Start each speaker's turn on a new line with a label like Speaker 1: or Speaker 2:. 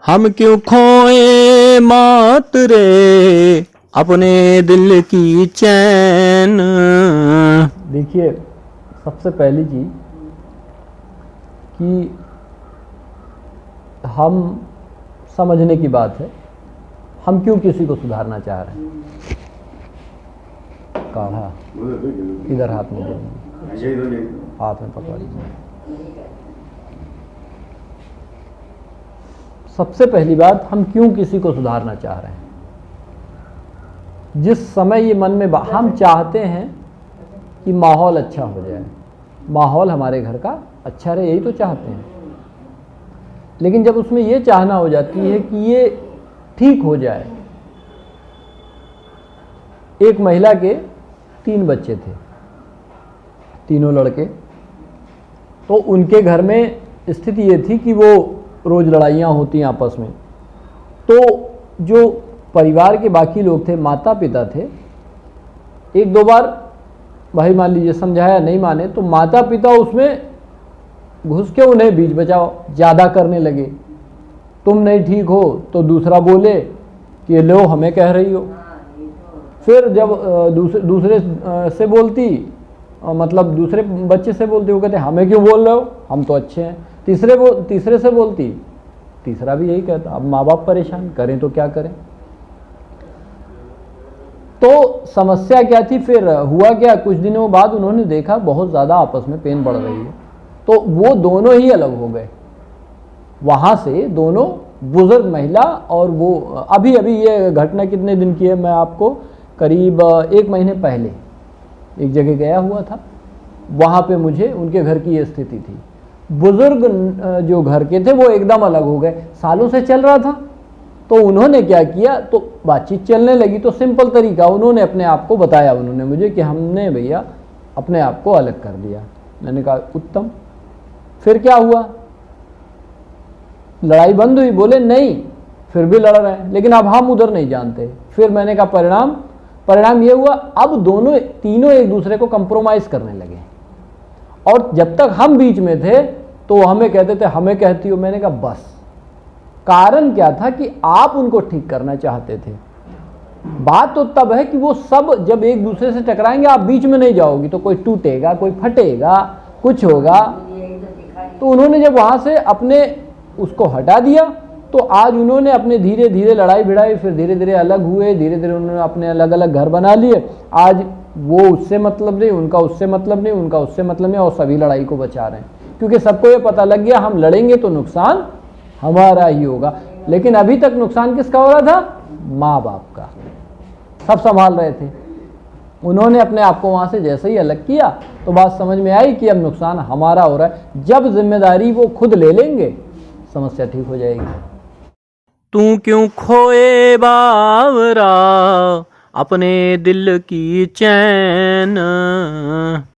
Speaker 1: हम क्यों खोए मात रे अपने दिल की चैन।
Speaker 2: देखिए, सबसे पहली चीज़ कि हम समझने की बात है, हम क्यों किसी को सुधारना चाह रहे हैं। काढ़ा इधर हाथ में दे दीजिए, हाथ में पकड़ लीजिए। सबसे पहली बात, हम क्यों किसी को सुधारना चाह रहे हैं। जिस समय ये मन में हम चाहते हैं कि माहौल अच्छा हो जाए, माहौल हमारे घर का अच्छा रहे, यही तो चाहते हैं। लेकिन जब उसमें ये चाहना हो जाती है कि ये ठीक हो जाए। एक महिला के 3 बच्चे थे, तीनों लड़के। तो उनके घर में स्थिति ये थी कि वो रोज़ लड़ाइयाँ होती आपस में। तो जो परिवार के बाकी लोग थे, माता पिता थे, 1-2 बार भाई मान लीजिए समझाया, नहीं माने तो माता पिता उसमें घुस के उन्हें बीच बचाव ज़्यादा करने लगे। तुम नहीं ठीक हो तो दूसरा बोले कि लो हमें कह रही हो। फिर जब दूसरे से बोलती, मतलब दूसरे बच्चे से बोलती, वो कहते हमें क्यों बोल रहे हो, हम तो अच्छे हैं। तीसरे से बोलती, तीसरा भी यही कहता। अब माँ बाप परेशान, करें तो क्या करें। तो समस्या क्या थी, फिर हुआ क्या, कुछ दिनों बाद उन्होंने देखा बहुत ज़्यादा आपस में पेन बढ़ रही है। तो वो दोनों ही अलग हो गए। वहाँ से दोनों, बुजुर्ग महिला और वो, अभी ये घटना कितने दिन की है, मैं आपको करीब 1 महीने पहले एक जगह गया हुआ था। वहाँ पे मुझे उनके घर की ये स्थिति थी। बुजुर्ग जो घर के थे वो एकदम अलग हो गए। सालों से चल रहा था, तो उन्होंने क्या किया, तो बातचीत चलने लगी। तो सिंपल तरीका, उन्होंने अपने आप को बताया उन्होंने मुझे कि हमने भैया अपने आप को अलग कर दिया। मैंने कहा उत्तम। फिर क्या हुआ, लड़ाई बंद हुई? बोले नहीं, फिर भी लड़ रहे हैं, लेकिन अब हम उधर नहीं जानते। फिर मैंने कहा परिणाम ये हुआ, अब तीनों एक दूसरे को कंप्रोमाइज करने लगे। और जब तक हम बीच में थे तो हमें कहते थे हमें कहती हो। मैंने कहा बस। कारण क्या था कि आप उनको ठीक करना चाहते थे। बात तो तब है कि वो सब जब एक दूसरे से टकराएंगे, आप बीच में नहीं जाओगी तो कोई टूटेगा, कोई फटेगा, कुछ होगा। तो उन्होंने जब वहां से अपने उसको हटा दिया, तो आज उन्होंने अपने धीरे धीरे लड़ाई भिड़ाई, फिर धीरे धीरे अलग हुए, धीरे धीरे उन्होंने अपने अलग अलग घर बना लिए। आज वो उससे मतलब नहीं, उनका उससे मतलब नहीं, उनका उससे मतलब नहीं, और सभी लड़ाई को बचा रहे हैं। क्योंकि सबको ये पता लग गया हम लड़ेंगे तो नुकसान हमारा ही होगा। लेकिन अभी तक नुकसान किसका हो रहा था? माँ बाप का। सब संभाल रहे थे। उन्होंने अपने आप को वहां से जैसे ही अलग किया तो बात समझ में आई कि अब नुकसान हमारा हो रहा है। जब जिम्मेदारी वो खुद ले लेंगे, समस्या ठीक हो जाएगी।
Speaker 1: तू क्यों खोए बावरा अपने दिल की चैन।